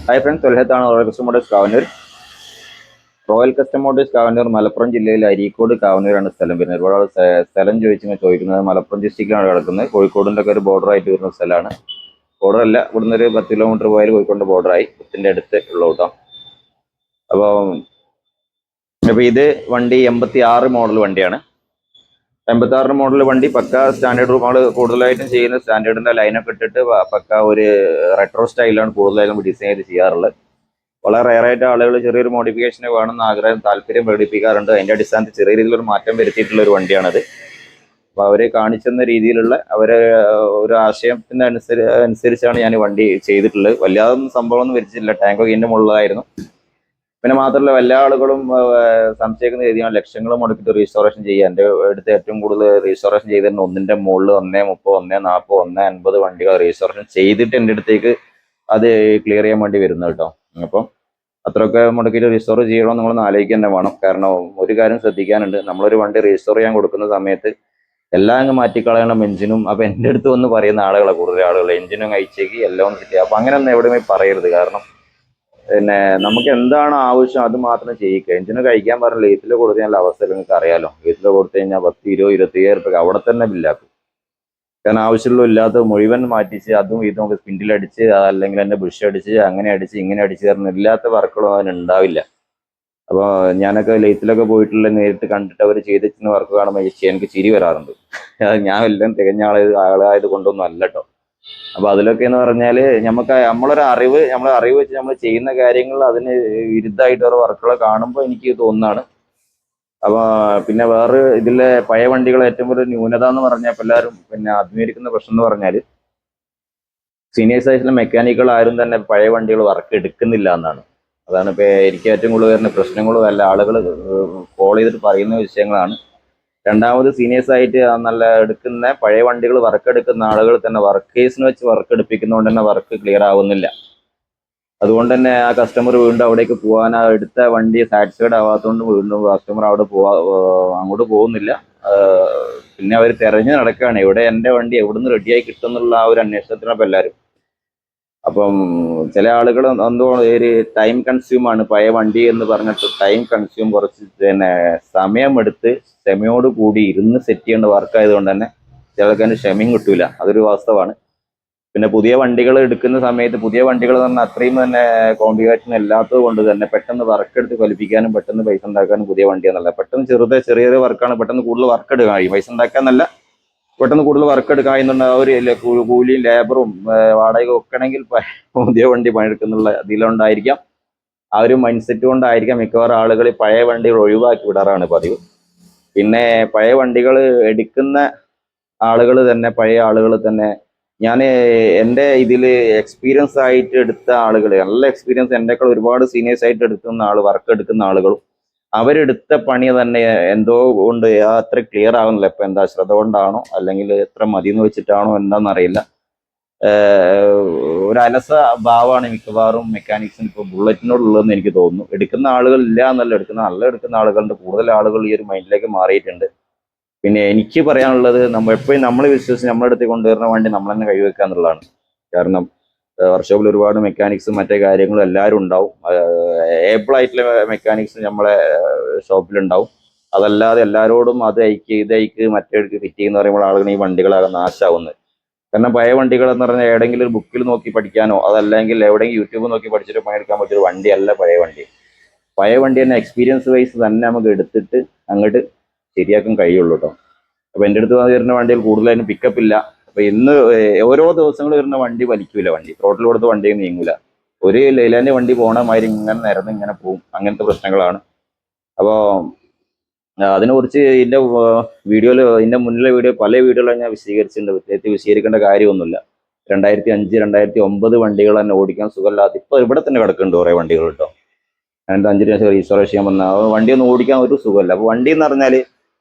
Hi friends, വെൽഹത്താണ് royal custom motors Kavannur. Royal custom motors Kavannur Malappuram ജില്ലയിലെ അരീക്കോട് കാവന്നൂരാണ് സ്ഥലം വരുന്നത്. ഒരുപാട് സ്ഥലം ചോദിക്കുന്നത് മലപ്പുറം ഡിസ്ട്രിക്റ്റിലാണ് കിടക്കുന്നത്. കോഴിക്കോടിൻ്റെ ഒക്കെ ഒരു ബോർഡർ ആയിട്ട് വരുന്ന സ്ഥലമാണ്. ബോർഡർ അല്ല, ഇവിടുന്ന് ഒരു 10 കിലോമീറ്റർ പോയാൽ കോഴിക്കോടിൻ്റെ ബോർഡറായി ഇതിൻ്റെ അടുത്ത് ഉള്ള കേട്ടോ. അപ്പോൾ ഇത് വണ്ടി 86 മോഡൽ വണ്ടിയാണ്. 86 മോഡൽ വണ്ടി പക്ക സ്റ്റാൻഡേർഡ് റൂം. നമ്മൾ കൂടുതലായിട്ടും ചെയ്യുന്ന സ്റ്റാൻഡേർഡിൻ്റെ ലൈനൊക്കെ ഇട്ടിട്ട് പക്ക ഒരു റെട്രോ സ്റ്റൈലാണ് കൂടുതലായിട്ടും ഡിസൈൻ ചെയ്ത് ചെയ്യാറുള്ളത്. വളരെ റയറായിട്ട് ആളുകൾ ചെറിയൊരു മോഡിഫിക്കേഷന് വേണമെന്ന് ആഗ്രഹം താല്പര്യം പ്രകടിപ്പിക്കാറുണ്ട്. അതിൻ്റെ അടിസ്ഥാനത്തിൽ ചെറിയ രീതിയിലൊരു മാറ്റം വരുത്തിയിട്ടുള്ള ഒരു വണ്ടിയാണത്. അപ്പോൾ അവർ കാണിച്ചെന്ന രീതിയിലുള്ള അവരെ ഒരു ആശയത്തിൻ്റെ അനുസരിച്ചാണ് ഞാൻ വണ്ടി ചെയ്തിട്ടുള്ളത്. വല്ലാതൊന്നും സംഭവമൊന്നും വരിച്ചില്ല. ടാങ്കൊക്കെ ഇതിൻ്റെ മുകളിലായിരുന്നു. പിന്നെ മാത്രമല്ല, എല്ലാ ആളുകളും സംശയിക്കുന്ന രീതിയാണ് ലക്ഷങ്ങൾ മുടക്കിയിട്ട് റീസ്റ്റോറേഷൻ ചെയ്യുക. എൻ്റെ അടുത്ത് ഏറ്റവും കൂടുതൽ റീസ്റ്റോറേഷൻ ചെയ്തിരുന്ന 1-ന്റെ മുകളിൽ 130, 140, 150 വണ്ടികൾ റീസ്റ്റോറേഷൻ ചെയ്തിട്ട് എൻ്റെ അടുത്തേക്ക് അത് ക്ലിയർ ചെയ്യാൻ വേണ്ടി വരുന്നത് കേട്ടോ. അപ്പം അത്രയൊക്കെ മുടക്കിയിട്ട് റീസ്റ്റോർ ചെയ്യണമെന്ന് നിങ്ങളൊന്ന് ആലോചിക്കുക തന്നെ വേണം. കാരണം ഒരു കാര്യം ശ്രദ്ധിക്കാനുണ്ട്, നമ്മളൊരു വണ്ടി റീസ്റ്റോർ ചെയ്യാൻ കൊടുക്കുന്ന സമയത്ത് എല്ലാം അങ്ങ് മാറ്റിക്കളയണം എഞ്ചിനും. അപ്പം എൻ്റെ അടുത്ത് വന്ന് പറയുന്ന ആളുകളെ കൂടുതൽ ആളുകൾ എഞ്ചിനും അയച്ചേക്ക് എല്ലാം ഒന്ന് സെറ്റ് ചെയ്യുക. അപ്പം അങ്ങനെ ഒന്നും എവിടെയും പറയരുത്. കാരണം പിന്നെ നമുക്ക് എന്താണ് ആവശ്യം അത് മാത്രം ചെയ്യിക്കുക. എഞ്ചിന് കഴിക്കാൻ പറഞ്ഞ ലേറ്റിൽ കൊടുത്തു കഴിഞ്ഞാൽ അവസ്ഥ നിങ്ങൾക്ക് അറിയാലോ. ലേറ്റിൽ കൊടുത്തു കഴിഞ്ഞാൽ 10, 20, 25 രൂപ അവിടെ തന്നെ ബില്ലാക്കും. കാരണം ആവശ്യമുള്ള ഇല്ലാത്ത മുഴുവൻ മാറ്റിച്ച് അതും ഇതും ഒക്കെ സ്പിൻഡിലടിച്ച് അല്ലെങ്കിൽ എൻ്റെ ബുഷ് അടിച്ച് അങ്ങനെ അടിച്ച് ഇങ്ങനെ അടിച്ച് തരണം. ഇല്ലാത്ത വർക്കുകളൊന്നും അതിനുണ്ടാവില്ല. അപ്പോൾ ഞാനൊക്കെ ലേറ്റിലൊക്കെ പോയിട്ടുള്ള നേരിട്ട് കണ്ടിട്ട് അവർ ചെയ്തിട്ടുള്ള വർക്ക് കാണുമ്പോൾ എനിക്ക് ചിരി വരാറുണ്ട്. ഞാൻ എല്ലാം തികഞ്ഞ ആളായത് കൊണ്ടൊന്നും അല്ല കേട്ടോ. അപ്പൊ അതിലൊക്കെ എന്ന് പറഞ്ഞാല് നമ്മളെ അറിവ് വെച്ച് നമ്മൾ ചെയ്യുന്ന കാര്യങ്ങൾ അതിന് വിരുദ്ധമായിട്ട് ഓരോ വർക്കുകൾ കാണുമ്പോൾ എനിക്ക് തോന്നുന്നതാണ്. അപ്പൊ പിന്നെ വേറെ ഇതിലെ പഴയ വണ്ടികൾ ഏറ്റവും ഒരു ന്യൂനത എന്ന് പറഞ്ഞാൽ എല്ലാവരും പിന്നെ അഭിമുഖീകരിക്കുന്ന പ്രശ്നം എന്ന് പറഞ്ഞാല് സീനിയർ സൈസിലെ മെക്കാനിക്കുകൾ ആരും തന്നെ പഴയ വണ്ടികൾ വർക്ക് എടുക്കുന്നില്ല എന്നാണ്. അതാണ് ഇപ്പൊ എനിക്ക് ഏറ്റവും കൂടുതൽ വരുന്ന പ്രശ്നങ്ങളും അല്ല ആളുകൾ കോൾ ചെയ്തിട്ട് പറയുന്ന വിഷയങ്ങളാണ്. രണ്ടാമത് സീനിയേഴ്സ് ആയിട്ട് നല്ല എടുക്കുന്ന പഴയ വണ്ടികൾ വർക്ക് എടുക്കുന്ന ആളുകൾ തന്നെ വർക്കേഴ്സിന് വെച്ച് വർക്ക് എടുപ്പിക്കുന്നതുകൊണ്ട് തന്നെ വർക്ക് ക്ലിയർ ആവുന്നില്ല. അതുകൊണ്ട് തന്നെ ആ കസ്റ്റമർ വീണ്ടും അവിടേക്ക് പോകാൻ ആ എടുത്ത വണ്ടി സാറ്റിസ്ഫൈഡ് ആവാത്തതുകൊണ്ട് വീണ്ടും കസ്റ്റമർ അവിടെ അങ്ങോട്ട് പോകുന്നില്ല. പിന്നെ അവർ തെരഞ്ഞു നടക്കുകയാണ് എവിടെ എൻ്റെ വണ്ടി എവിടുന്ന് റെഡിയായി കിട്ടുന്നുള്ള ആ ഒരു അന്വേഷണത്തിനപ്പം എല്ലാവരും. അപ്പം ചില ആളുകൾ എന്തോ ഒരു ടൈം കൺസ്യൂം ആണ് പഴയ വണ്ടി എന്ന് പറഞ്ഞിട്ട് ടൈം കൺസ്യൂം കുറച്ച് പിന്നെ സമയമെടുത്ത് ക്ഷമയോട് കൂടി ഇരുന്ന് സെറ്റ് ചെയ്യേണ്ട വർക്ക് ആയതുകൊണ്ട് തന്നെ ചിലർക്ക് അതിന് ക്ഷമയും കിട്ടൂല. അതൊരു വാസ്തവമാണ്. പിന്നെ പുതിയ വണ്ടികൾ എടുക്കുന്ന സമയത്ത് പുതിയ വണ്ടികൾ എന്ന് പറഞ്ഞാൽ അത്രയും തന്നെ കോംപ്ലിക്കേഷൻ അല്ലാത്തത് കൊണ്ട് തന്നെ പെട്ടെന്ന് വർക്ക് എടുത്ത് ഫലിപ്പിക്കാനും പെട്ടെന്ന് പൈസ ഉണ്ടാക്കാനും പുതിയ വണ്ടിയാണല്ല. പെട്ടെന്ന് ചെറിയ വർക്കാണ് പെട്ടെന്ന് കൂടുതൽ വർക്ക് എടുക്കാൻ കഴിയും. പൈസ ഉണ്ടാക്കാന്നല്ല, പെട്ടെന്ന് കൂടുതൽ വർക്ക് എടുക്കാൻ കഴിയുന്നുണ്ട്. ആ ഒരു കൂലിയും ലേബറും വാടക വെക്കണമെങ്കിൽ പുതിയ വണ്ടി പണിയെടുക്കുന്നുള്ള ഇതിലുണ്ടായിരിക്കാം. ആ ഒരു മൈൻഡ് സെറ്റ് കൊണ്ടായിരിക്കാം മിക്കവാറും ആളുകൾ പഴയ വണ്ടികൾ ഒഴിവാക്കി വിടാറാണ് പതിവ്. പിന്നെ പഴയ വണ്ടികൾ എടുക്കുന്ന ആളുകൾ തന്നെ പഴയ ആളുകൾ തന്നെ ഞാൻ എൻ്റെ ഇതിൽ എക്സ്പീരിയൻസ് ആയിട്ട് എടുത്ത ആളുകൾ നല്ല എക്സ്പീരിയൻസ് എൻ്റെക്കാൾ ഒരുപാട് സീനിയേഴ്സ് ആയിട്ട് എടുക്കുന്ന വർക്ക് എടുക്കുന്ന ആളുകളും അവരെടുത്ത പണി തന്നെ എന്തോ കൊണ്ട് അത്ര ക്ലിയർ ആവുന്നില്ല. ഇപ്പം എന്താ ശ്രദ്ധ കൊണ്ടാണോ അല്ലെങ്കിൽ എത്ര മതി എന്ന് വെച്ചിട്ടാണോ എന്താണെന്നറിയില്ല. ഒരു അലസ ഭാവമാണ് മിക്കവാറും മെക്കാനിക്സിന് ഇപ്പോൾ ബുള്ളറ്റിനോടുള്ളതെന്ന് എനിക്ക് തോന്നുന്നു. എടുക്കുന്ന ആളുകൾ ഇല്ല എന്നല്ല, എടുക്കുന്ന ആളുകളുണ്ട്. കൂടുതൽ ആളുകൾ ഈ ഒരു മൈൻഡിലേക്ക് മാറിയിട്ടുണ്ട്. പിന്നെ എനിക്ക് പറയാനുള്ളത് എപ്പോഴും നമ്മൾ വിശ്വസിച്ച് നമ്മുടെ അടുത്ത് കൊണ്ടുവരുന്ന വണ്ടി നമ്മൾ തന്നെ കൈവെക്കുക എന്നുള്ളതാണ്. കാരണം വർക്ക്ഷോപ്പിൽ ഒരുപാട് മെക്കാനിക്സും മറ്റേ കാര്യങ്ങളും എല്ലാവരും ഉണ്ടാവും. ഏബിൾ ആയിട്ടുള്ള മെക്കാനിക്സ് നമ്മളെ ഷോപ്പിലുണ്ടാവും. അതല്ലാതെ എല്ലാവരോടും അത് ഇത് അയക്ക് മറ്റേ ഫിറ്റ് ചെയ്യുന്ന പറയുമ്പോൾ ആളുകൾ ഈ വണ്ടികളാകെ നാശമാവുന്നത്. കാരണം പഴയ വണ്ടികൾ എന്ന് പറഞ്ഞാൽ ഏതെങ്കിലും ഒരു ബുക്കിൽ നോക്കി പഠിക്കാനോ അതല്ലെങ്കിൽ എവിടെയെങ്കിലും യൂട്യൂബ് നോക്കി പഠിച്ചിട്ട് പണിയെടുക്കാൻ പറ്റിയൊരു വണ്ടിയല്ല പഴയ വണ്ടി. പഴയ വണ്ടി തന്നെ എക്സ്പീരിയൻസ് വൈസ് തന്നെ നമുക്ക് എടുത്തിട്ട് അങ്ങോട്ട് ശരിയാക്കാൻ കഴിയുള്ളൂ കേട്ടോ. അപ്പോൾ എൻ്റെ അടുത്ത് വരുന്ന വണ്ടിയിൽ കൂടുതലായിട്ടും പിക്കപ്പ് ഇല്ല. അപ്പോൾ ഇന്ന് ഓരോ ദിവസങ്ങൾ വരുന്ന വണ്ടി വലിക്കൂല, വണ്ടി ത്രോട്ടിൽ കൊടുത്ത് വണ്ടി നീങ്ങൂല. ഒരു ലൈലാൻ്റെ വണ്ടി പോണ മാതിരി ഇങ്ങനെ നിരന്ന് ഇങ്ങനെ പോവും. അങ്ങനത്തെ പ്രശ്നങ്ങളാണ്. അപ്പോൾ അതിനെക്കുറിച്ച് ഇതിൻ്റെ മുന്നിലെ പല വീഡിയോകളും ഞാൻ വിശദീകരിച്ചിട്ടുണ്ട്. പ്രത്യേകിച്ച് വിശദീകരിക്കേണ്ട കാര്യമൊന്നുമില്ല. 2005, 2009 വണ്ടികൾ തന്നെ ഓടിക്കാൻ സുഖമില്ലാത്ത ഇപ്പോൾ ഇവിടെ തന്നെ കിടക്കുന്നുണ്ട് കുറേ വണ്ടികൾ കേട്ടോ. 2005 റീസ്റ്റോർ ചെയ്യാൻ വന്ന വണ്ടി ഒന്നും ഓടിക്കാൻ ഒരു സുഖമല്ല. അപ്പോൾ വണ്ടി എന്ന് പറഞ്ഞാൽ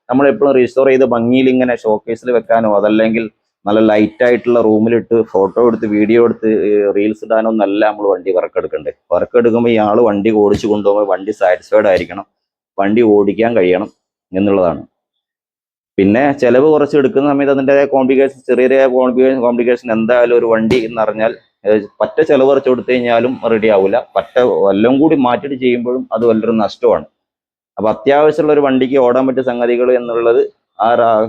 നമ്മളെപ്പോഴും റീസ്റ്റോർ ചെയ്ത് ഭംഗിയിൽ ഇങ്ങനെ ഷോക്കേസിൽ വെക്കാനോ അതല്ലെങ്കിൽ നല്ല ലൈറ്റ് ആയിട്ടുള്ള റൂമിലിട്ട് ഫോട്ടോ എടുത്ത് വീഡിയോ എടുത്ത് റീൽസ് ഇടാനോ എന്നല്ല നമ്മൾ വണ്ടി വർക്ക് എടുക്കണ്ടേ. വർക്ക് എടുക്കുമ്പോൾ ഈ ആൾ വണ്ടി ഓടിച്ചു കൊണ്ടുപോകുമ്പോൾ വണ്ടി സാറ്റിസ്ഫൈഡ് ആയിരിക്കണം, വണ്ടി ഓടിക്കാൻ കഴിയണം എന്നുള്ളതാണ്. പിന്നെ ചിലവ് കുറച്ച് എടുക്കുന്ന സമയത്ത് അതിൻ്റെ ചെറിയ കോംപ്ലിക്കേഷൻ എന്തായാലും ഒരു വണ്ടി എന്ന് പറഞ്ഞാൽ പറ്റ ചെലവ് കുറച്ച് കൊടുത്തു കഴിഞ്ഞാലും റെഡി ആവില്ല, വല്ലതും കൂടി മാറ്റിയിട്ട് ചെയ്യുമ്പോഴും അത് വലിയൊരു നഷ്ടമാണ്. അപ്പൊ അത്യാവശ്യമുള്ള ഒരു വണ്ടിക്ക് ഓടാൻ പറ്റിയ സംഗതികൾ എന്നുള്ളത്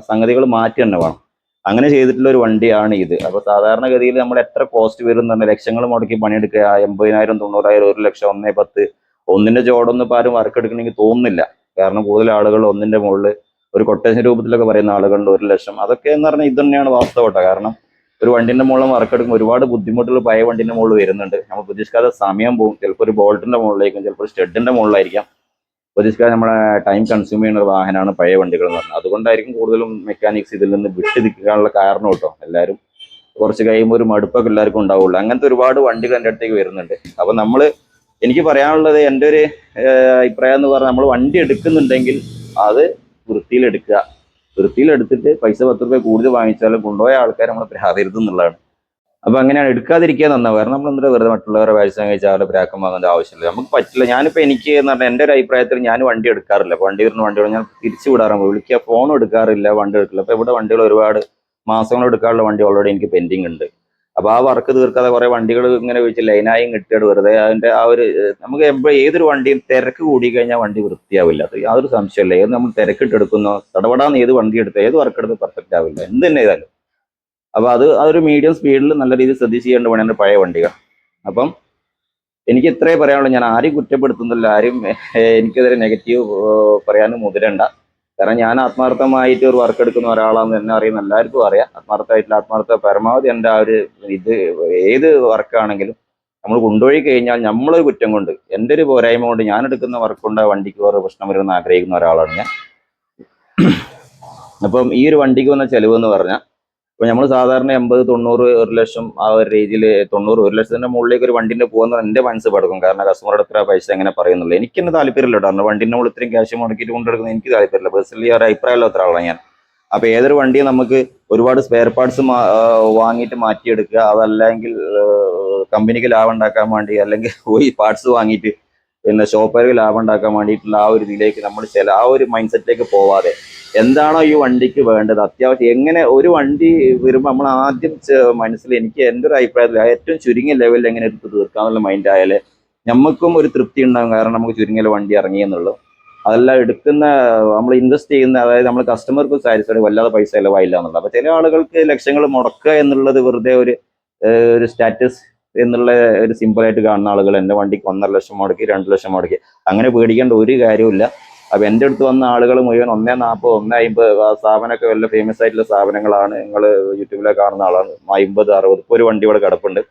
സംഗതികൾ മാറ്റി തന്നെ വേണം. അങ്ങനെ ചെയ്തിട്ടുള്ള ഒരു വണ്ടിയാണ് ഇത്. അപ്പൊ സാധാരണഗതിയിൽ നമ്മൾ എത്ര കോസ്റ്റ് വരും എന്ന് പറഞ്ഞാൽ ലക്ഷങ്ങൾ മുടക്കി പണിയെടുക്കുക, 80,000 90,000 1 ലക്ഷം 1.10 ഒന്നിന്റെ ജോഡൊന്നും ഇപ്പൊ ആരും വർക്ക് എടുക്കണമെങ്കിൽ തോന്നുന്നില്ല. കാരണം കൂടുതൽ ആളുകൾ ഒന്നിന്റെ മുകളിൽ ഒരു കൊട്ടേഷൻ രൂപത്തിലൊക്കെ പറയുന്ന ആളുകളുണ്ട് 1 ലക്ഷം. അതൊക്കെ എന്ന് പറഞ്ഞാൽ ഇത് തന്നെയാണ് വാസ്തവട്ട. കാരണം ഒരു വണ്ടിന്റെ മുകളിൽ വർക്ക് എടുക്കുമ്പോൾ ഒരുപാട് ബുദ്ധിമുട്ടുകൾ പഴയ വണ്ടിന്റെ മുകളിൽ വരുന്നുണ്ട്. നമ്മൾ പ്രതീക്ഷിക്കാതെ സമയം പോകും. ചിലപ്പോൾ ഒരു ബോൾട്ടിന്റെ മുകളിലേക്കും ചിലപ്പോൾ സ്റ്റെഡിന്റെ മുകളിലായിരിക്കാം. പ്രതീക്ഷിക്കാതെ നമ്മളെ ടൈം കൺസ്യൂം ചെയ്യുന്ന ഒരു വാഹനമാണ് പഴയ വണ്ടികൾ എന്ന് പറഞ്ഞാൽ. അതുകൊണ്ടായിരിക്കും കൂടുതലും മെക്കാനിക്സ് ഇതിൽ നിന്ന് വിട്ടു നിൽക്കാനുള്ള കാരണം കേട്ടോ. എല്ലാവരും കുറച്ച് കഴിയുമ്പോൾ ഒരു മടുപ്പൊക്കെ എല്ലാവർക്കും ഉണ്ടാവുള്ളൂ. അങ്ങനത്തെ ഒരുപാട് വണ്ടികൾ എൻ്റെ അടുത്തേക്ക് വരുന്നുണ്ട്. അപ്പൊ എനിക്ക് പറയാനുള്ളത്, എൻ്റെ ഒരു അഭിപ്രായം എന്ന് പറഞ്ഞാൽ, നമ്മൾ വണ്ടി എടുക്കുന്നുണ്ടെങ്കിൽ അത് വൃത്തിയിലെടുക്കുക. വൃത്തിയിലെടുത്തിട്ട് പൈസ 10 രൂപ കൂടുതൽ വാങ്ങിച്ചാലും കൊണ്ടുപോയ ആൾക്കാർ നമ്മൾ പ്രാതരുത് എന്നുള്ളതാണ്. അപ്പൊ അങ്ങനെയാണ്, എടുക്കാതിരിക്കുക നന്നാവും. കാരണം നമ്മൾ എന്താ വെറുതെ മറ്റുള്ളവരെ പൈസ കഴിച്ചാൽ അവരുടെ പ്രാക്കം വാങ്ങേണ്ട ആവശ്യമില്ല, നമുക്ക് പറ്റില്ല. ഞാനിപ്പോ എനിക്ക് എന്ന് പറഞ്ഞാൽ എൻ്റെ ഒരു അഭിപ്രായത്തിൽ ഞാൻ വണ്ടി എടുക്കാറില്ല. വണ്ടി വരുന്ന വണ്ടികൾ ഞാൻ തിരിച്ചു വിടാറുണ്ട്, വിളിക്കുക, ഫോൺ എടുക്കാറില്ല, വണ്ടി എടുക്കില്ല. അപ്പൊ ഇവിടെ വണ്ടികൾ ഒരുപാട് മാസങ്ങൾ എടുക്കാനുള്ള വണ്ടി ഓൾറെഡി എനിക്ക് പെൻഡിങ് ഉണ്ട്. അപ്പൊ ആ വർക്ക് തീർക്കാതെ കുറെ വണ്ടികൾ ഇങ്ങനെ വെച്ച് ലൈനായും കിട്ടിയിട്ട് വെറുതെ അതിന്റെ നമുക്ക് ഏതൊരു വണ്ടിയും തിരക്ക് കൂടി കഴിഞ്ഞാൽ വണ്ടി വൃത്തിയാവില്ല. അത് യാതൊരു സംശയമില്ല. ഏത് നമ്മൾ തിരക്കിട്ടെടുക്കുന്നോ തടപടാന്ന് ഏത് വണ്ടി എടുത്തോ ഏത് വർക്ക് എടുത്തോ പെർഫെക്റ്റ് ആവില്ല, എന്ത് തന്നെ ചെയ്താലും. അപ്പൊ അതൊരു മീഡിയം സ്പീഡിൽ നല്ല രീതിയിൽ ശ്രദ്ധിച്ച് ചെയ്യേണ്ട പണിയാണ് പഴയ വണ്ടികൾ. അപ്പം എനിക്ക് ഇത്രേ പറയാനുള്ളൂ. ഞാൻ ആരെയും കുറ്റപ്പെടുത്തുന്നില്ല, ആരും എനിക്കെതിരെ നെഗറ്റീവ് പറയാനും മുതിരണ്ട. കാരണം ഞാൻ ആത്മാർത്ഥമായിട്ട് ഒരു വർക്ക് എടുക്കുന്ന ഒരാളാണെന്ന് എന്നെ അറിയുന്ന എല്ലാവർക്കും അറിയാം. ആത്മാർത്ഥ പരമാവധി എൻ്റെ ആ ഒരു ഇത് ഏത് വർക്കാണെങ്കിലും നമ്മൾ കൊണ്ടുപോയി കഴിഞ്ഞാൽ നമ്മളൊരു കുറ്റം കൊണ്ട്, എൻ്റെ ഒരു പോരായ്മ കൊണ്ട്, ഞാൻ എടുക്കുന്ന വർക്ക് കൊണ്ട് ആ വണ്ടിക്ക് വേറെ പ്രശ്നം വരുമെന്ന് ആഗ്രഹിക്കുന്ന ഒരാളാണ് ഞാൻ. അപ്പം ഈ ഒരു വണ്ടിക്ക് വന്ന ചെലവ് എന്ന് പറഞ്ഞാൽ, ഇപ്പൊ നമ്മൾ സാധാരണ 80 90 1 ലക്ഷം ആ ഒരു രീതിയിൽ 90 1 ലക്ഷത്തിന്റെ മുകളിലേക്ക് ഒരു വണ്ടിന്റെ പോകുന്ന എന്റെ മനസ്സ് പടക്കും. കാരണം കസ്റ്റമറുടെ എത്ര പൈസ എങ്ങനെ പറയുന്നുള്ളൂ, എനിക്ക് തന്നെ താല്പര്യമില്ല. കാരണം വണ്ടിന്റെ മുകളിൽ ഇത്രയും ക്യാഷ് മുടക്കിയിട്ട് കൊണ്ടെടുക്കുന്നത് എനിക്ക് താല്പര്യമില്ല. പേഴ്സണലി ഒരു അഭിപ്രായമുള്ള ഒരാളാണ് ഞാൻ. അപ്പൊ ഏതൊരു വണ്ടിയും നമുക്ക് ഒരുപാട് സ്പെയർ പാർട്സ് വാങ്ങിയിട്ട് മാറ്റിയെടുക്കുക, അതല്ലെങ്കിൽ കമ്പനിക്ക് ലാഭം ഉണ്ടാക്കാൻ വേണ്ടി, അല്ലെങ്കിൽ പോയി പാർട്സ് വാങ്ങിയിട്ട് പിന്നെ ഷോപ്പുകാർക്ക് ലാഭം ഉണ്ടാക്കാൻ വേണ്ടിയിട്ടുള്ള ആ ഒരു ഇതിലേക്ക് നമ്മൾ ആ ഒരു മൈൻഡ് സെറ്റിലേക്ക് പോവാതെ, എന്താണോ ഈ വണ്ടിക്ക് വേണ്ടത്, അത്യാവശ്യം എങ്ങനെ ഒരു വണ്ടി വരുമ്പോൾ നമ്മൾ ആദ്യം മനസ്സിൽ, എനിക്ക് എൻ്റെ ഒരു അഭിപ്രായത്തിൽ ഏറ്റവും ചുരുങ്ങിയ ലെവലിൽ എങ്ങനെ എടുത്ത് തീർക്കാന്നുള്ള മൈൻഡ് ആയാലേ നമുക്കും ഒരു തൃപ്തി ഉണ്ടാകും. കാരണം നമുക്ക് ചുരുങ്ങിയ വണ്ടി ഇറങ്ങി എന്നുള്ളൂ. അതെല്ലാം എടുക്കുന്ന നമ്മൾ ഇൻവെസ്റ്റ് ചെയ്യുന്ന, അതായത് നമ്മൾ കസ്റ്റമർക്ക് സാറ്റിസ്ഫൈഡ്, വല്ലാതെ പൈസ ചിലവായില്ല എന്നുള്ളത്. അപ്പൊ ചില ആളുകൾക്ക് ലക്ഷങ്ങൾ മുടക്കുക എന്നുള്ളത് വെറുതെ ഒരു സ്റ്റാറ്റസ് എന്നുള്ള ഒരു സിമ്പിളായിട്ട് കാണുന്ന ആളുകൾ, എൻ്റെ വണ്ടിക്ക് 1.5 ലക്ഷം മുടക്കി 2 ലക്ഷം മുടക്കി, അങ്ങനെ പേടിക്കേണ്ട ഒരു കാര്യമില്ല. അപ്പൊ എൻ്റെ അടുത്ത് വന്ന ആളുകൾ മുഴുവൻ 1.40 1.50 ആ സ്ഥാപനമൊക്കെ വല്ല ഫേമസ് ആയിട്ടുള്ള സ്ഥാപനങ്ങളാണ്. നിങ്ങൾ യൂട്യൂബിലൊക്കെ കാണുന്ന ആളാണ്. 50 60 ഇപ്പോൾ ഒരു വണ്ടി ഇവിടെ കിടപ്പുണ്ട്.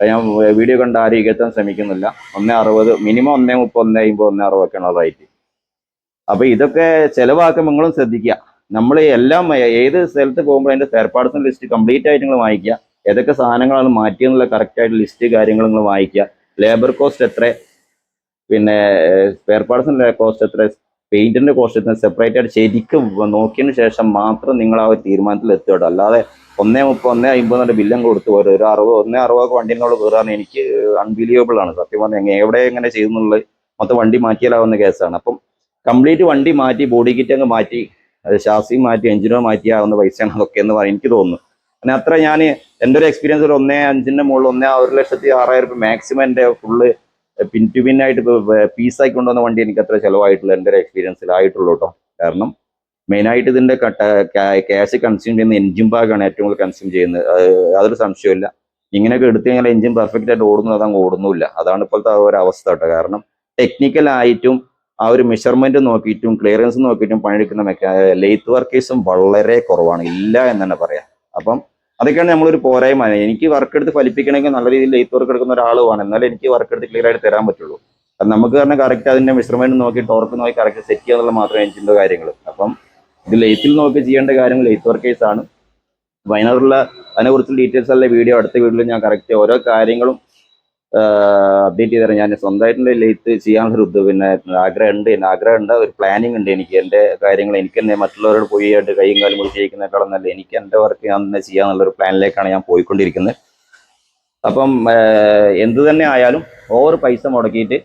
ഞാൻ വീഡിയോ കണ്ട് ആരും ഇകഴ്ത്താൻ ശ്രമിക്കുന്നില്ല. 1.60 മിനിമം 1.30 1.50 1.60 ഒക്കെയാണ് റേറ്റ്. അപ്പൊ ഇതൊക്കെ ചെലവാക്കുമ്പോൾ നിങ്ങളും ശ്രദ്ധിക്കുക. നമ്മൾ എല്ലാം ഏത് സ്ഥലത്ത് പോകുമ്പോൾ അതിന്റെ സ്പെയർ പാർട്സിന്റെ ലിസ്റ്റ് കംപ്ലീറ്റ് ആയിട്ട് നിങ്ങൾ വാങ്ങിക്കുക. ഏതൊക്കെ സാധനങ്ങളാണ് മാറ്റിയെന്നുള്ള കറക്റ്റ് ആയിട്ട് ലിസ്റ്റ് കാര്യങ്ങൾ നിങ്ങൾ വാങ്ങിക്കുക. ലേബർ കോസ്റ്റ് എത്ര, പിന്നെ സ്പെയർ പാർട്സിന്റെ കോസ്റ്റ് എത്ര, പെയിന്റിന്റെ കോസ്റ്റ് എത്ര, സെപ്പറേറ്റ് ആയിട്ട് ശരിക്കും നോക്കിയതിന് ശേഷം മാത്രം നിങ്ങൾ ആ ഒരു തീരുമാനത്തിൽ എത്തുക. അല്ലാതെ 1.30 1.50 ബില്ലും കൊടുത്ത് ഒരു 60 1.60 വണ്ടിനോട് കയറാൻ എനിക്ക് അൺബിലീവബിൾ ആണ് സത്യം പറഞ്ഞാൽ. എവിടെ എങ്ങനെ ചെയ്യുന്നുള്ളത് മൊത്തം വണ്ടി മാറ്റിയാലാവുന്ന കേസാണ്. അപ്പം കംപ്ലീറ്റ് വണ്ടി മാറ്റി, ബോഡി കിറ്റ് അങ്ങ് മാറ്റി, ഷാസി മാറ്റി, എഞ്ചിനോ മാറ്റിയാവുന്ന പൈസയാണ് അതൊക്കെ എന്ന് പറയാൻ എനിക്ക് തോന്നുന്നു. പിന്നെ അത്ര ഞാൻ എൻ്റെ ഒരു എക്സ്പീരിയൻസ് ഒരു 1.5 മുകളിൽ 1,06,000 രൂപ മാക്സിമം എൻ്റെ ഫുള്ള് പിൻ ടു പിൻ ആയിട്ട് പീസാക്കി കൊണ്ടുവന്ന വണ്ടി എനിക്ക് അത്ര ചിലവായിട്ടുള്ള എൻ്റെ ഒരു എക്സ്പീരിയൻസിൽ ആയിട്ടുള്ളൂ കേട്ടോ. കാരണം മെയിനായിട്ട് ഇതിന്റെ ക്യാഷ് കൺസ്യൂം ചെയ്യുന്ന എഞ്ചിൻ ഭാഗമാണ് ഏറ്റവും കൂടുതൽ കൺസ്യൂം ചെയ്യുന്നത്. യാതൊരു സംശയമില്ല. ഇങ്ങനെയൊക്കെ എടുത്തു കഴിഞ്ഞാൽ എഞ്ചിൻ പെർഫെക്റ്റ് ആയിട്ട് ഓടുന്നു, അതങ്ങ് ഓടുന്നില്ല. അതാണ് ഇപ്പോഴത്തെ ഒരു അവസ്ഥ കേട്ടോ. കാരണം ടെക്നിക്കലായിട്ടും ആ ഒരു മെഷർമെന്റ് നോക്കിയിട്ടും ക്ലിയറൻസ് നോക്കിയിട്ടും പണിയെടുക്കുന്ന ലെയ്ത്ത് വർക്കേഴ്സും വളരെ കുറവാണ്, ഇല്ല എന്ന് തന്നെ പറയാം. അപ്പം അതൊക്കെയാണ് നമ്മളൊരു പോരായ്മ. എനിക്ക് വർക്ക് എടുത്ത് ഫലിപ്പിക്കണമെങ്കിൽ നല്ല രീതിയിൽ ലെയ്ത്ത് വർക്ക് എടുക്കുന്ന ഒരാളുമാണ്, എന്നാലും എനിക്ക് വർക്ക് എടുത്ത് ക്ലിയർ ആയിട്ട് തരാൻ പറ്റുള്ളൂ. അത് നമുക്ക് പറഞ്ഞാൽ കറക്റ്റ് അതിന്റെ മെഷർമെന്റ് നോക്കി ടോർക്ക് നോക്കി കറക്റ്റ് സെറ്റ് ചെയ്യാന്നുള്ള മാത്രമേ എഞ്ചിന്റെ കാര്യങ്ങൾ. അപ്പം ഇത് ലെയ്ത്തിൽ നോക്കി ചെയ്യേണ്ട കാര്യങ്ങൾ ലെയ്ത്ത് വർക്കേഴ്സ് ആണ്. അപ്പൊ അതിനെക്കുറിച്ചുള്ള ഡീറ്റെയിൽസ് ഉള്ള വീഡിയോ അടുത്ത വീഡിയോയിൽ ഞാൻ കറക്റ്റ് ഓരോ കാര്യങ്ങളും അപ്ഡേറ്റ് ചെയ്ത് തരാം. ഞാൻ സ്വന്തമായിട്ടുള്ള ലെയ്ത്ത് ചെയ്യാനുള്ള പിന്നെ ആഗ്രഹമുണ്ട്, ഒരു പ്ലാനിങ് ഉണ്ട് എനിക്ക്. എൻ്റെ കാര്യങ്ങൾ എനിക്ക് തന്നെ മറ്റുള്ളവരോട് പോയി ആയിട്ട് കൈയും കാലും മുറിച്ച് ചെയ്യിക്കുന്നേക്കാളും നല്ല എനിക്ക് എൻ്റെ വർക്ക് ഞാൻ തന്നെ ചെയ്യാന്നുള്ളൊരു പ്ലാനിലേക്കാണ് ഞാൻ പോയിക്കൊണ്ടിരിക്കുന്നത്. അപ്പം എന്ത് തന്നെ ആയാലും ഓവർ പൈസ മുടക്കിയിട്ട്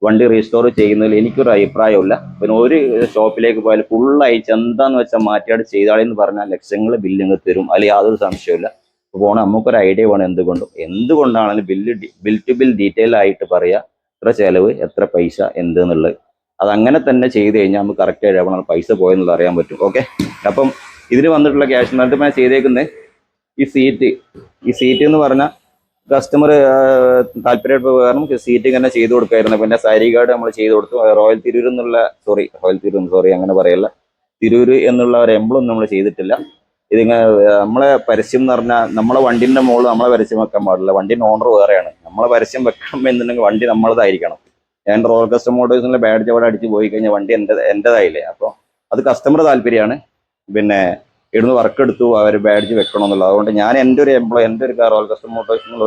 വണ്ടി റീസ്റ്റോർ ചെയ്യുന്നതിൽ എനിക്കൊരു അഭിപ്രായമില്ല. പിന്നെ ഒരു ഷോപ്പിലേക്ക് പോയാൽ ഫുള്ളായി എന്താന്ന് വെച്ചാൽ മാറ്റിയാട് ചെയ്താളെന്ന് പറഞ്ഞാൽ ലക്ഷങ്ങൾ ബില്ലിങ് തരും, അതിൽ യാതൊരു സംശയമില്ല. പോകണം. നമുക്കൊരു ഐഡിയ വേണം എന്തുകൊണ്ടാണെങ്കിലും ബിൽ ടു ബിൽ ഡീറ്റെയിൽ ആയിട്ട് പറയുക, എത്ര ചെലവ്, എത്ര പൈസ, എന്ത് എന്നുള്ളത്. അതങ്ങനെ തന്നെ ചെയ്ത് കഴിഞ്ഞാൽ നമുക്ക് കറക്റ്റ് ആയിട്ട് എവിടെ പൈസ പോയെന്നുള്ളത് അറിയാൻ പറ്റും. ഓക്കെ, അപ്പം ഇതിന് വന്നിട്ടുള്ള ക്യാഷ് എന്നിട്ട് ചെയ്തേക്കുന്നത് ഈ സീറ്റ് എന്ന് പറഞ്ഞാൽ കസ്റ്റമർ താല്പര്യപ്രകാരം സീറ്റ് ഇങ്ങനെ ചെയ്ത് കൊടുക്കായിരുന്നു. പിന്നെ സാരി കാർഡ് നമ്മൾ ചെയ്ത് കൊടുത്തു. റോയൽ തിരൂർ എന്നുള്ള സോറി അങ്ങനെ പറയല്ല, തിരൂര് എന്നുള്ള ഒരു എംബ്ലം നമ്മൾ ചെയ്തിട്ടില്ല. ഇതിങ്ങനെ നമ്മളെ പരസ്യം എന്ന് പറഞ്ഞാൽ നമ്മളെ വണ്ടിന്റെ മുകളിൽ നമ്മളെ പരസ്യം വെക്കാൻ പാടില്ല. വണ്ടിന്റെ ഓണർ വേറെയാണ്. നമ്മളെ പരസ്യം വെക്കണം എന്നുണ്ടെങ്കിൽ വണ്ടി നമ്മളതായിരിക്കണം. ഞാൻ റോയൽ കസ്റ്റം മോട്ടോഴ്സിന്റെ ബാഡ്ജ് അവിടെ അടിച്ച് പോയി കഴിഞ്ഞാൽ വണ്ടി എന്റേതായില്ലേ. അപ്പോൾ അത് കസ്റ്റമർ താല്പര്യമാണ്. പിന്നെ ഇവിടുന്ന് വർക്ക് എടുത്തു അവർ ബാഡ്ജ് വെക്കണം എന്നുള്ളത്. അതുകൊണ്ട് ഞാൻ എൻ്റെ ഒരു റോയൽ കസ്റ്റം മോട്ടോഴ്സ് എന്നുള്ള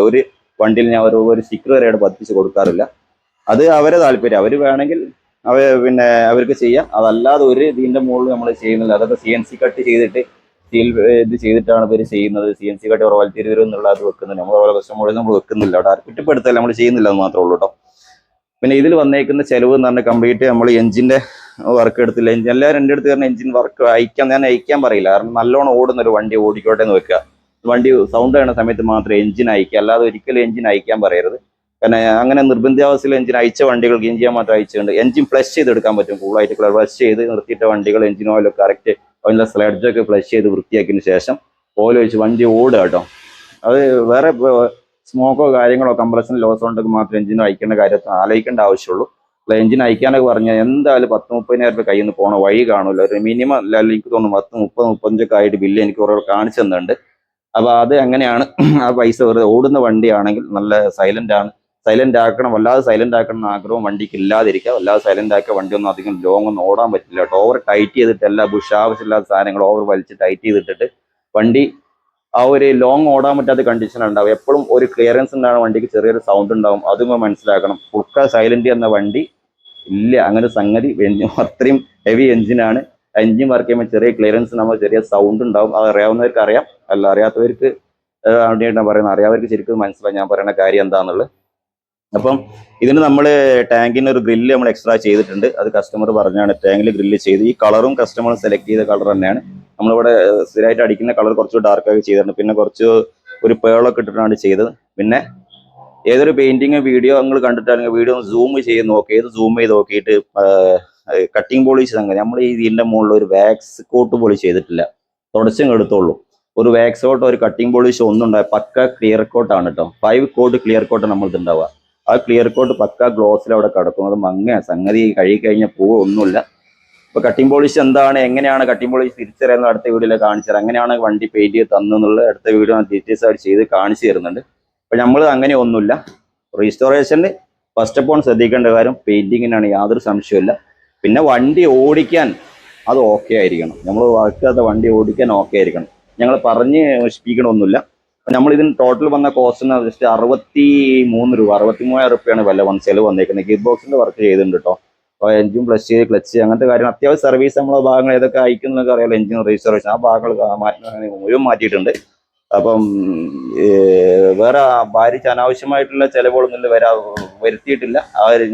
ഒരു വണ്ടിയിൽ ഞാൻ ഒരു സ്റ്റിക്കർ വരെ അവിടെ പതിപ്പിച്ച് കൊടുക്കാറില്ല. അത് അവരെ താല്പര്യം, അവർ വേണമെങ്കിൽ അവർക്ക് ചെയ്യാം. അതല്ലാതെ ഒരു ഇതിന്റെ മുകളിൽ നമ്മൾ ചെയ്യുന്നില്ല. അതൊക്കെ CNC കട്ട് ചെയ്തിട്ട് സ്റ്റീൽ ഇത് ചെയ്തിട്ടാണ് ഇവർ ചെയ്യുന്നത്. CNC കട്ട് റോയൽ തിരൂർ എന്നുള്ള അത് വെക്കുന്നുണ്ട്. നമ്മൾ റോയൽ കസ്റ്റം മോട്ടോഴ്സ് നമ്മൾ വെക്കുന്നില്ല. അവിടെ കുറ്റപ്പെടുത്തല്ല, നമ്മൾ ചെയ്യുന്നില്ല എന്ന് മാത്രമേ ഉള്ളൂ കേട്ടോ. പിന്നെ ഇതിൽ വന്നേക്കുന്ന ചെലവ് എന്ന് പറഞ്ഞാൽ കംപ്ലീറ്റ് നമ്മൾ എഞ്ചിന്റെ വർക്ക് എടുത്തില്ല. എല്ലാവരും എൻ്റെ അടുത്ത് കാരണം എഞ്ചിൻ വർക്ക് ഞാൻ അയക്കാൻ പറയില്ല. കാരണം നല്ലോണം ഓടുന്ന ഒരു വണ്ടി ഓടിക്കോട്ടെ എന്ന് വെക്കുക. വണ്ടി സൗണ്ട് ചെയ്യുന്ന സമയത്ത് മാത്രമേ എഞ്ചിൻ അയക്കുക, അല്ലാതെ ഒരിക്കലും എഞ്ചിൻ അയക്കാൻ പറയരുത്. കാരണം അങ്ങനെ നിർബന്ധാവസ്ഥയിൽ എഞ്ചിൻ അയച്ച വണ്ടികൾക്ക് എഞ്ചിൻ മാത്രം അയച്ചുകൊണ്ട് എഞ്ചിൻ ഫ്ലഷ് ചെയ്തെടുക്കാൻ പറ്റും. കൂളായിട്ട് ഫ്ലഷ് ചെയ്ത് നിർത്തിയിട്ട വണ്ടികൾ എഞ്ചിൻ ഓയിലൊക്കെ കറക്റ്റ് അതിൻ്റെ സ്ലെഡ്ജൊക്കെ ഫ്ലഷ് ചെയ്ത് വൃത്തിയാക്കിയതിന് ശേഷം ഓയിൽ ഒഴിച്ച് വണ്ടി ഓടുക കേട്ടോ. അത് വേറെ സ്മോക്കോ കാര്യങ്ങളോ കംപ്രഷൻ ലോസ് ഉണ്ടെങ്കിൽ മാത്രം എഞ്ചിൻ അയക്കേണ്ട കാര്യത്തിൽ ആലോചിക്കേണ്ട ആവശ്യമുള്ളൂ. എഞ്ചിൻ അയക്കാനൊക്കെ പറഞ്ഞാൽ എന്തായാലും 10-30,000 രൂപ കയ്യിൽ നിന്ന് പോണ വഴി കാണില്ല. ഒരു മിനിമം അല്ല എനിക്ക് തോന്നുന്നു 10-30-35 ആയിട്ട് ബില്ല് എനിക്ക് കുറേ കാണിച്ചു തന്നിട്ടുണ്ട്. അപ്പോൾ അത് അങ്ങനെയാണ്. ആ പൈസ വെറുതെ ഓടുന്ന വണ്ടിയാണെങ്കിൽ നല്ല സൈലന്റ് ആക്കണം. വല്ലാതെ സൈലന്റ് ആക്കണം എന്ന് ആഗ്രഹം വണ്ടിക്ക് ഇല്ലാതിരിക്കുക. വല്ലാതെ സൈലന്റ് ആക്കിയ വണ്ടി ഒന്നും അധികം ലോങ് ഒന്നും ഓടാൻ പറ്റില്ല കേട്ടോ. ഓവർ ടൈറ്റ് ചെയ്തിട്ട് എല്ലാ ആവശ്യമില്ലാത്ത സാധനങ്ങൾ ഓവർ വലിച്ച് ടൈറ്റ് ചെയ്തിട്ടിട്ട് വണ്ടി ആ ഒരു ലോങ് ഓടാൻ പറ്റാത്ത കണ്ടീഷൻ ഉണ്ടാവും. എപ്പോഴും ഒരു ക്ലിയറൻസ് ഉണ്ടാകുന്ന വണ്ടിക്ക് ചെറിയൊരു സൗണ്ട് ഉണ്ടാവും. അതും മനസ്സിലാക്കണം. ഫുൾ സൈലന്റ് എന്ന വണ്ടി ഇല്ല, അങ്ങനെ സംഗതി. അത്രയും ഹെവി എഞ്ചിനാണ്. എഞ്ചിൻ വർക്ക് ചെയ്യുമ്പോൾ ചെറിയ ക്ലിയറൻസ് നമ്മൾ ചെറിയ സൗണ്ട് ഉണ്ടാവും. അത് അറിയാവുന്നവർക്ക് അറിയാം, അല്ല അറിയാത്തവർക്ക് വേണ്ടിയിട്ടാണ് പറയുന്നത്. അറിയാത്തവർക്ക് ശരിക്കും മനസ്സിലാവും ഞാൻ പറയുന്ന കാര്യം എന്താണെന്നുള്ളത്. അപ്പം ഇതിന് നമ്മൾ ടാങ്കിന് ഒരു ഗ്രില്ല് നമ്മൾ എക്സ്ട്രാ ചെയ്തിട്ടുണ്ട്. അത് കസ്റ്റമർ പറഞ്ഞാണ് ടാങ്കിൽ ഗ്രില്ല് ചെയ്ത്. ഈ കളറും കസ്റ്റമർ സെലക്ട് ചെയ്ത കളർ തന്നെയാണ്. നമ്മളിവിടെ സ്ഥിരമായിട്ട് അടിക്കുന്ന കളർ കുറച്ച് ഡാർക്കാക്കി ചെയ്തിട്ടുണ്ട്. പിന്നെ കുറച്ച് ഒരു പേളൊക്കെ ഇട്ടിട്ടാണ് ചെയ്തത്. പിന്നെ ഏതൊരു പെയിന്റിങ് വീഡിയോ നിങ്ങൾ കണ്ടിട്ടാണെങ്കിൽ വീഡിയോ സൂം ചെയ്ത് നോക്കി, സൂം ചെയ്ത് നോക്കിയിട്ട് കട്ടിങ് പോളിഷ് സംഗതി നമ്മൾ ഈ ഇതിന്റെ മുകളിൽ ഒരു വാക്സ് കോട്ട് പോളിഷ് ചെയ്തിട്ടില്ല, തുടച്ചും എടുത്തോളൂ. ഒരു വാക്സ് കോട്ടോ ഒരു കട്ടിങ് പോളിഷ് ഒന്നും ഉണ്ടാവും. പക്ക ക്ലിയർ കോട്ടാണ് കേട്ടോ. 5 കോട്ട് ക്ലിയർ കോട്ട് നമ്മൾ ഇതുണ്ടാവുക. ആ ക്ലിയർ കോട്ട് പക്ക ഗ്ലോസിൽ അവിടെ കിടക്കുന്നത്. മങ്ങ സംഗതി കഴുകി കഴിഞ്ഞാൽ പൂവ് ഒന്നുമില്ല. ഇപ്പൊ കട്ടിംഗ് പോളിഷ് എന്താണ്, എങ്ങനെയാണ് കട്ടിംഗ് പോളിഷ് തിരിച്ചറിയുന്ന അടുത്ത വീഡിയോയിൽ കാണിച്ചു തരാം. അങ്ങനെയാണ് വണ്ടി പെയിന്റ് ചെയ്ത് തന്നെന്നുള്ള അടുത്ത വീഡിയോ ഡീറ്റെയിൽസ് ആയിട്ട് ചെയ്ത് കാണിച്ചു തരുന്നുണ്ട്. അപ്പൊ നമ്മൾ അങ്ങനെ ഒന്നുമില്ല. റീസ്റ്റോറേഷന് ഫസ്റ്റ് ഓഫ് ഓൾ ശ്രദ്ധിക്കേണ്ട കാര്യം പെയിന്റിങ്ങിനാണ്, യാതൊരു സംശയമില്ല. പിന്നെ വണ്ടി ഓടിക്കാൻ അത് ഓക്കെ ആയിരിക്കണം. നമ്മൾ വർക്കാത്ത വണ്ടി ഓടിക്കാൻ ഓക്കെ ആയിരിക്കണം. ഞങ്ങൾ പറഞ്ഞ് നശിപ്പിക്കണമൊന്നുമില്ല. നമ്മൾ ഇതിന് ടോട്ടൽ വന്ന കോസ്റ്റ് എന്ന് ജസ്റ്റ് 63 രൂപ, 63,000 രൂപയാണ് വില ചെലവ് വന്നേക്കുന്നത്. ഗിയർ ബോക്സിന്റെ വർക്ക് ചെയ്തിട്ടുണ്ട് കേട്ടോ. അപ്പോൾ എഞ്ചിൻ ക്ലച്ച് അങ്ങനത്തെ കാര്യം അത്യാവശ്യം സർവീസ് നമ്മളെ ഭാഗങ്ങൾ ഏതൊക്കെ അയക്കുന്നതൊക്കെ അറിയാലോ. എഞ്ചിൻ രജിസ്ട്രേഷൻ ആ ഭാഗങ്ങൾ മുഴുവൻ മാറ്റിയിട്ടുണ്ട്. അപ്പം വേറെ ഭാരിച്ച അനാവശ്യമായിട്ടുള്ള ചിലവുകളൊന്നും വരുത്തിയിട്ടില്ല.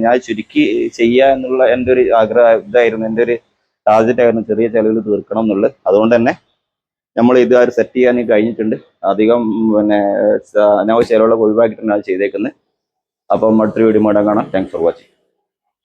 ഞാൻ ചുരുക്കി ചെയ്യുക എന്നുള്ള എൻ്റെ ഒരു ഇതായിരുന്നു, എൻ്റെ ഒരു ടാർഗറ്റ് ആയിരുന്നു, ചെറിയ ചിലവിൽ തീർക്കണം എന്നുള്ളത്. അതുകൊണ്ട് തന്നെ നമ്മൾ ഇത് സെറ്റ് ചെയ്യാൻ കഴിഞ്ഞിട്ടുണ്ട്. അധികം അനാവശ്യ ചിലവുകളൊക്കെ ഒഴിവാക്കിയിട്ടാണ് അത് ചെയ്തേക്കുന്നത്. അപ്പം അടുത്തൊരു വീഡിയോ കാണാം. Thanks for watching.